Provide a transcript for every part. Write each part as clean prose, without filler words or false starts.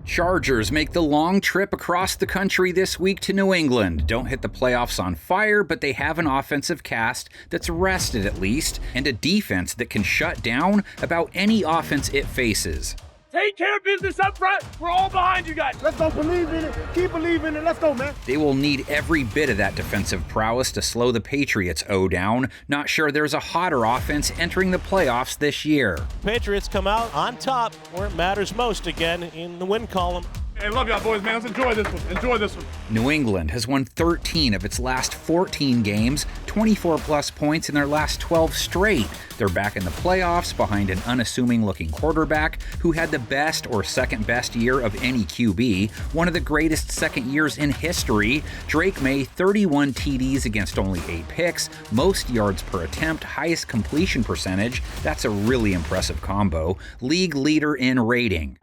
Chargers make the long trip across the country this week to New England. Don't hit the playoffs on fire, but they have an offensive cast that's rested at least, and a defense that can shut down about any offense it faces. Take care of business up front. We're all behind you guys. Let's go, believe in it. Keep believing it. Let's go, man. They will need every bit of that defensive prowess to slow the Patriots' O down. Not sure there's a hotter offense entering the playoffs this year. Patriots come out on top where it matters most again in the win column. Hey, love y'all boys, man. Let's enjoy this one. Enjoy this one. New England has won 13 of its last 14 games, 24-plus points in their last 12 straight. They're back in the playoffs behind an unassuming-looking quarterback who had the best or second-best year of any QB, one of the greatest second years in history. Drake May, 31 TDs against only 8 picks, most yards per attempt, highest completion percentage. That's a really impressive combo. League leader in rating.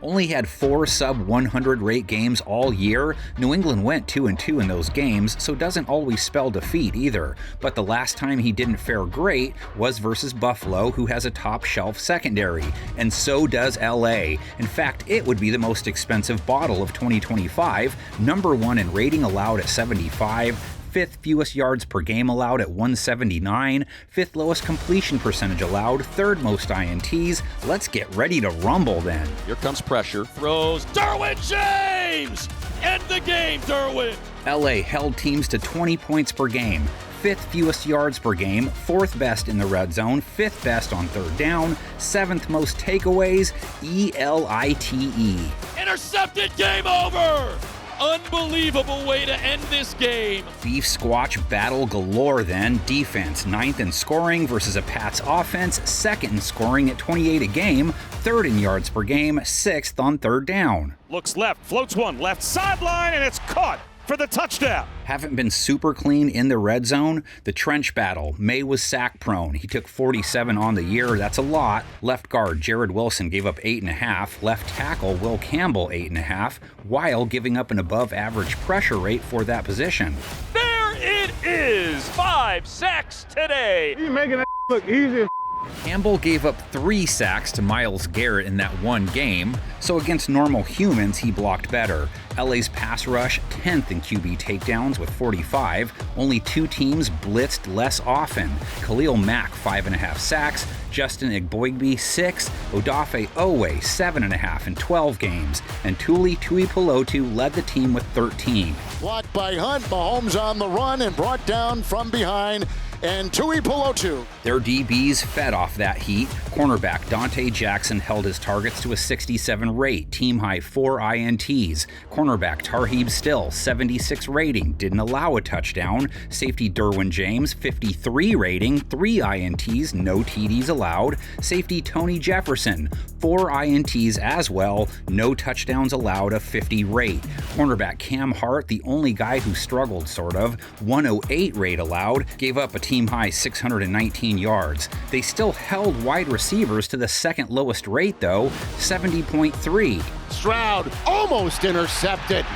Only had 4 sub-100 rate games all year. New England went 2-2 in those games, so doesn't always spell defeat either. But the last time he didn't fare great was versus Buffalo, who has a top-shelf secondary. And so does LA. In fact, it would be the most expensive bottle of 2025, number 1 in rating allowed at 75, 5th fewest yards per game allowed at 179, 5th lowest completion percentage allowed, 3rd most INTs. Let's get ready to rumble then. Here comes pressure. Throws Derwin James! End the game, Derwin! LA held teams to 20 points per game, 5th fewest yards per game, 4th best in the red zone, 5th best on 3rd down, 7th most takeaways, ELITE. Intercepted, game over! Unbelievable way to end this game. Beef squatch battle galore then. Defense 9th in scoring versus a Pats offense, 2nd in scoring at 28 a game, 3rd in yards per game, 6th on 3rd down. Looks left, floats one, left sideline, and it's caught for the touchdown. Haven't been super clean in the red zone. The trench battle. May was sack prone. He took 47 on the year. That's a lot. Left guard Jared Wilson gave up 8.5. Left tackle Will Campbell 8.5, while giving up an above average pressure rate for that position. There it is. 5 sacks today. He's making that look easy. Campbell gave up 3 sacks to Myles Garrett in that one game, so against normal humans he blocked better. LA's pass rush 10th in QB takedowns with 45. Only 2 teams blitzed less often. Khalil Mack 5.5 sacks, Justin Igboigbe 6, Odafe Owe 7.5 in 12 games, and Tuli Tuipulotu led the team with 13. Blocked by Hunt, Mahomes on the run and brought down from behind. And Tuipulotu. Their DBs fed off that heat. Cornerback Dante Jackson held his targets to a 67 rate, team high 4 INTs. Cornerback Tarheeb Still, 76 rating, didn't allow a touchdown. Safety Derwin James, 53 rating, 3 INTs, no TDs allowed. Safety Tony Jefferson, 4 INTs as well, no touchdowns allowed, a 50 rate. Cornerback Cam Hart, the only guy who struggled sort of, 108 rate allowed, gave up a team high 619 yards. They still held wide receivers to the 2nd lowest rate though, 70.3. Stroud almost intercepted.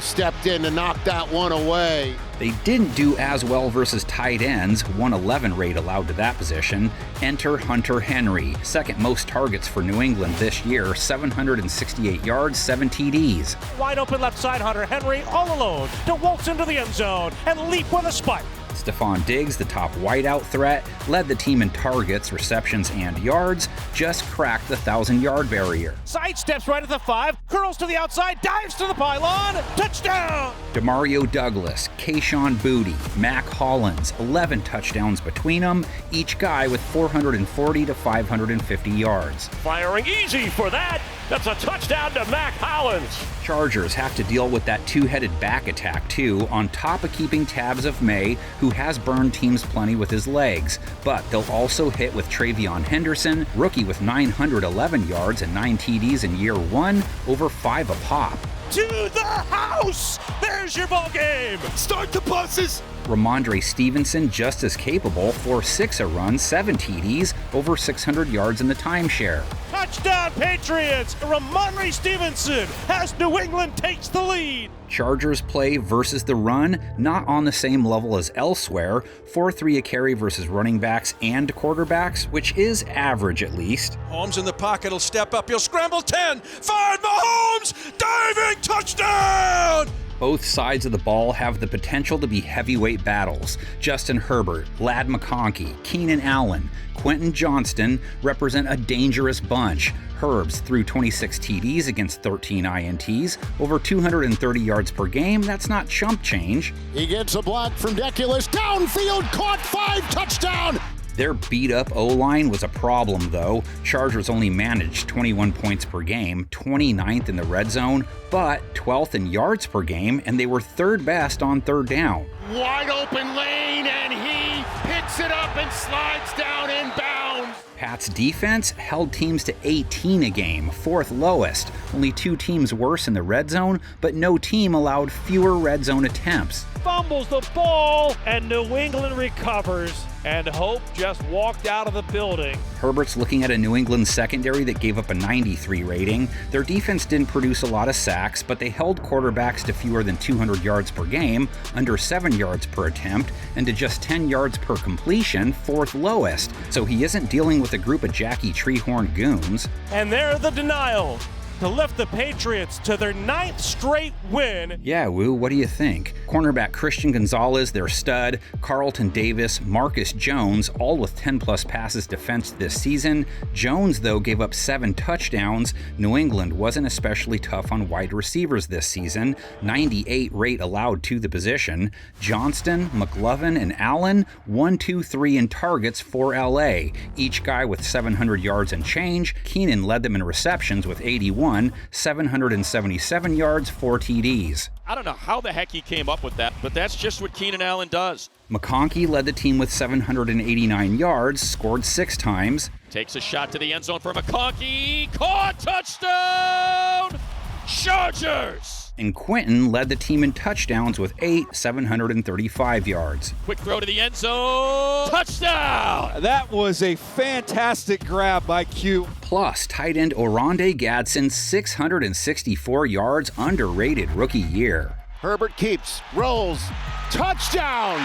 Stepped in to knock that one away. They didn't do as well versus tight ends, 111 rate allowed to that position. Enter Hunter Henry, 2nd most targets for New England this year, 768 yards, 7 TDs. Wide open left side, Hunter Henry all alone to waltz into the end zone and leap with a spike. Stephon Diggs, the top wideout threat, led the team in targets, receptions, and yards, just cracked the 1,000-yard barrier. Sidesteps right at the 5, curls to the outside, dives to the pylon, touchdown! Demario Douglas, Kayshon Boutte, Mac Hollins, 11 touchdowns between them, each guy with 440 to 550 yards. Firing easy for that. That's a touchdown to Mac Hollins. Chargers have to deal with that 2-headed back attack too, on top of keeping tabs of May, who has burned teams plenty with his legs. But they'll also hit with Travion Henderson, rookie with 911 yards and 9 TDs in year 1, over 5 a pop. To the house! There's your ball game! Start the buses! Ramondre Stevenson just as capable, 4.6 a run, 7 TDs, over 600 yards in the timeshare. Touchdown! Touchdown, Patriots! Ramondre Stevenson as New England takes the lead. Chargers play versus the run, not on the same level as elsewhere, 4-3 a carry versus running backs and quarterbacks, which is average at least. Holmes in the pocket, he'll step up, he'll scramble 10, 5, Mahomes, diving touchdown! Both sides of the ball have the potential to be heavyweight battles. Justin Herbert, Ladd McConkey, Keenan Allen, Quentin Johnston represent a dangerous bunch. Herbs threw 26 TDs against 13 INTs, over 230 yards per game. That's not chump change. He gets a block from Deculus, downfield, caught, 5, touchdown! Their beat-up O-line was a problem, though. Chargers only managed 21 points per game, 29th in the red zone, but 12th in yards per game, and they were third best on third down. Wide open lane, and he picks it up and slides down inbounds. Pat's defense held teams to 18 a game, fourth lowest. Only 2 teams worse in the red zone, but no team allowed fewer red zone attempts. Fumbles the ball, and New England recovers. And Hope just walked out of the building. Herbert's looking at a New England secondary that gave up a 93 rating. Their defense didn't produce a lot of sacks, but they held quarterbacks to fewer than 200 yards per game, under 7 yards per attempt, and to just 10 yards per completion, fourth lowest. So he isn't dealing with a group of Jackie Treehorn goons. And there the denial to lift the Patriots to their 9th straight win. Yeah, Woo, what do you think? Cornerback Christian Gonzalez, their stud, Carlton Davis, Marcus Jones, all with 10-plus passes defensed this season. Jones, though, gave up 7 touchdowns. New England wasn't especially tough on wide receivers this season, 98 rate allowed to the position. Johnston, McLovin, and Allen, 1, 2, 3 in targets for LA, each guy with 700 yards and change. Keenan led them in receptions with 81. 777 yards, 4 TDs. I don't know how the heck he came up with that, but that's just what Keenan Allen does. McConkey led the team with 789 yards, scored 6 times. Takes a shot to the end zone for McConkey. Caught, touchdown! Chargers! And Quentin led the team in touchdowns with 8, 735 yards. Quick throw to the end zone. Touchdown! That was a fantastic grab by Q. Plus, tight end Oronde Gadsden, 664 yards, underrated rookie year. Herbert keeps, rolls, touchdown!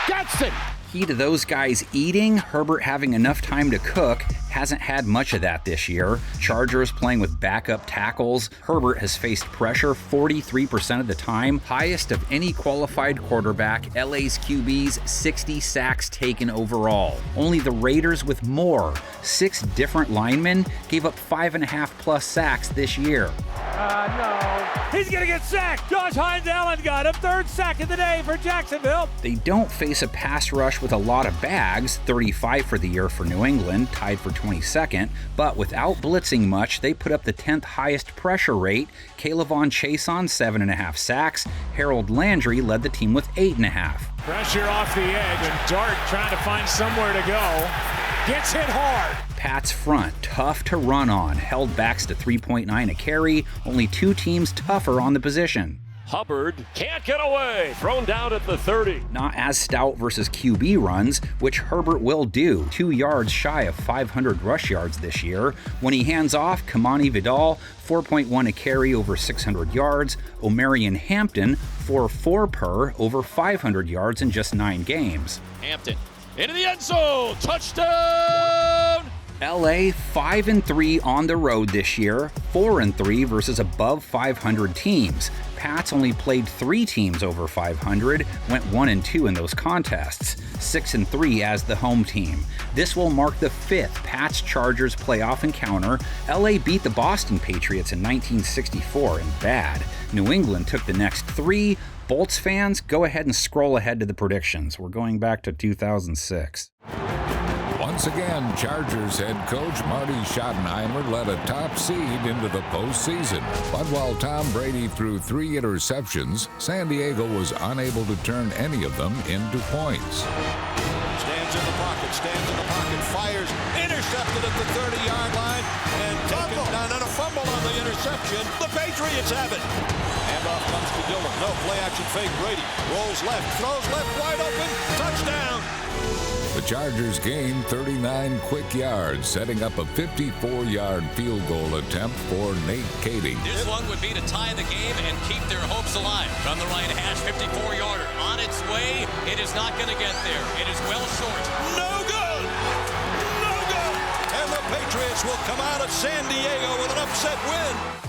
Gadsden! Key to those guys eating, Herbert having enough time to cook, hasn't had much of that this year. Chargers playing with backup tackles. Herbert has faced pressure 43% of the time, highest of any qualified quarterback. LA's QBs, 60 sacks taken overall. Only the Raiders with more. 6 different linemen gave up 5.5 plus sacks this year. No. He's gonna get sacked. Josh Hines Allen got him. 3rd sack of the day for Jacksonville. They don't face a pass rush with a lot of bags, 35 for the year for New England, tied for 22nd, but without blitzing much, they put up the 10th highest pressure rate. Kaylavon Chason, 7.5 sacks. Harold Landry led the team with 8.5. Pressure off the edge, and Dart trying to find somewhere to go. Gets hit hard. Pat's front, tough to run on, held backs to 3.9 a carry, only 2 teams tougher on the position. Hubbard can't get away, thrown down at the 30. Not as stout versus QB runs, which Herbert will do, 2 yards shy of 500 rush yards this year. When he hands off, Kamani Vidal, 4.1 a carry over 600 yards. Omarion Hampton, 4.4 per, over 500 yards in just 9 games. Hampton into the end zone, touchdown! LA 5-3 on the road this year, 4-3 versus above 500 teams. Pats only played 3 teams over 500, went 1-2 in those contests, 6-3 as the home team. This will mark the 5th Pats-Chargers playoff encounter. LA beat the Boston Patriots in 1964 and bad. New England took the next 3. Bolts fans, go ahead and scroll ahead to the predictions. We're going back to 2006. Once again, Chargers head coach Marty Schottenheimer led a top seed into the postseason. But while Tom Brady threw 3 interceptions, San Diego was unable to turn any of them into points. Stands in the pocket, fires, intercepted at the 30-yard line, and taken down on a fumble on the interception. The Patriots have it. Handoff comes to Dillon. No play action fake. Brady rolls left, throws left, wide open, touchdown. The Chargers gained 39 quick yards, setting up a 54-yard field goal attempt for Nate Katy. This one would be to tie the game and keep their hopes alive. From the right hash, 54-yarder. On its way, it is not going to get there. It is well short. No good! No good! And the Patriots will come out of San Diego with an upset win.